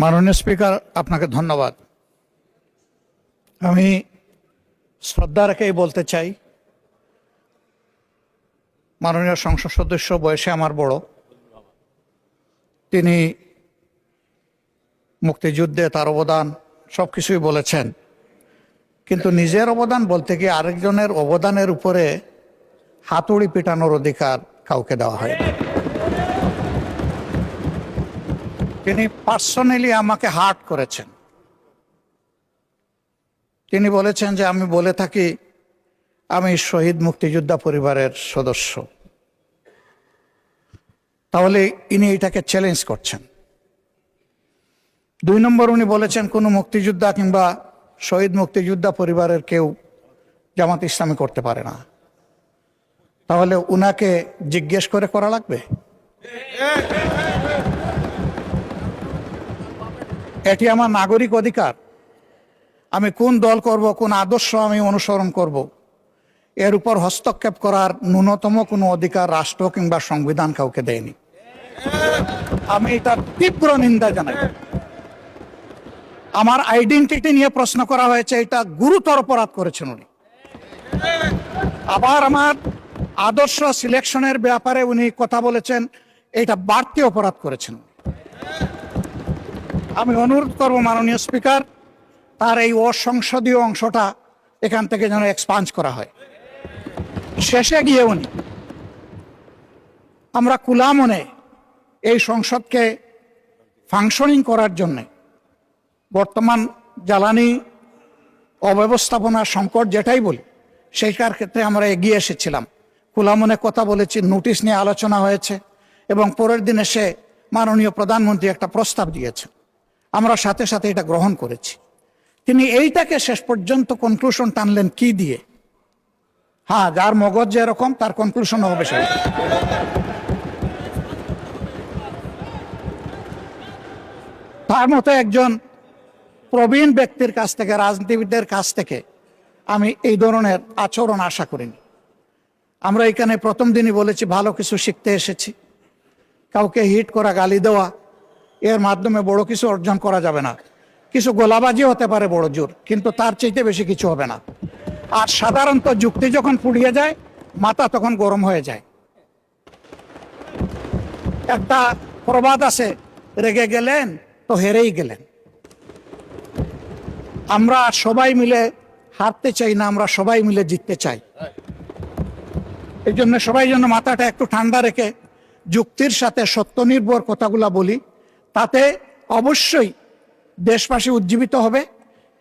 মাননীয় স্পিকার, আপনাকে ধন্যবাদ। আমি শ্রদ্ধা রেখেই বলতে চাই, মাননীয় সংসদ সদস্য বয়সে আমার বড়, তিনি মুক্তিযুদ্ধে তার অবদান সবকিছুই বলেছেন, কিন্তু নিজের অবদান বলতে গিয়ে আরেকজনের অবদানের উপরে হাতুড়ি পিটানোর অধিকার কাউকে দেওয়া হয় না। তিনি পার্সোনালি আমাকে হার্ট করেছেন। তিনি বলেছেন যে আমি বলে থাকি আমি শহীদ মুক্তিযোদ্ধা পরিবারের সদস্য, তাহলে ইনি এটাকে চ্যালেঞ্জ করছেন। 2 নম্বর, উনি বলেছেন কোনো মুক্তিযোদ্ধা কিংবা শহীদ মুক্তিযোদ্ধা পরিবারের কেউ জামাত ইসলামী করতে পারে না। তাহলে উনাকে জিজ্ঞেস করে করা লাগবে? এটি আমার নাগরিক অধিকার। আমি কোন দল করব, কোন আদর্শ আমি অনুসরণ করব, এর উপর হস্তক্ষেপ করার ন্যূনতম কোনো অধিকার রাষ্ট্র কিংবা সংবিধান কাউকে দেয়নি। আমি এটার তীব্র নিন্দা জানাই। আমার আইডেন্টিটি নিয়ে প্রশ্ন করা হয়েছে, এটা গুরুতর অপরাধ করেছেন উনি। আবার আমার আদর্শ সিলেকশনের ব্যাপারে উনি কথা বলেছেন, এটা বাড়তি অপরাধ করেছেন। আমি অনুরোধ করব মাননীয় স্পিকার, তার এই অসংসদীয় অংশটা এখান থেকে যেন এক্সপাঞ্জ করা হয়। শেষে গিয়ে উনি আমরা খোলা মনে এই সংসদকে ফাংশনিং করার জন্যে বর্তমান জ্বালানি অব্যবস্থাপনা সংকট যেটাই বলি, সেইটার ক্ষেত্রে আমরা এগিয়ে এসেছিলাম। খোলা মনে কথা বলেছি, নোটিশ নিয়ে আলোচনা হয়েছে এবং পরের দিন এসে মাননীয় প্রধানমন্ত্রী একটা প্রস্তাব দিয়েছেন, আমরা সাথে সাথে এটা গ্রহণ করেছি। তিনি এইটাকে শেষ পর্যন্ত কনক্লুশন টানলেন কি দিয়ে? হ্যাঁ, যার মগজ যেরকম তার কনক্লুশন হবে সেটা। তার মতো একজন প্রবীণ ব্যক্তির কাছ থেকে, রাজনীতিবিদদের কাছ থেকে আমি এই ধরনের আচরণ আশা করিনি। আমরা এখানে প্রথম দিনই বলেছি ভালো কিছু শিখতে এসেছি। কাউকে হিট করা, গালি দেওয়া, এর মাধ্যমে বড় কিছু অর্জন করা যাবে না। কিছু গোলাবাজি হতে পারে বড় জোর, কিন্তু তার চাইতে বেশি কিছু হবে না। আর সাধারণত যুক্তি যখন ফুরিয়ে যায়, মাথা তখন গরম হয়ে যায়। একটা প্রবাদ আছে, রেগে গেলেন তো হেরেই গেলেন। আমরা সবাই মিলে হারতে চাই না, আমরা সবাই মিলে জিততে চাই। এই জন্য সবাই যেন মাথাটা একটু ঠান্ডা রেখে যুক্তির সাথে সত্য নির্ভর কথাগুলা বলি, তাতে অবশ্যই দেশবাসী উজ্জীবিত হবে,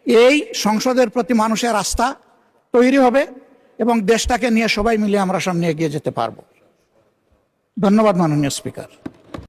এই সংসদের প্রতি মানুষের আস্থা তৈরি হবে এবং দেশটাকে নিয়ে সবাই মিলে আমরা সামনে এগিয়ে যেতে পারবো। ধন্যবাদ মাননীয় স্পিকার।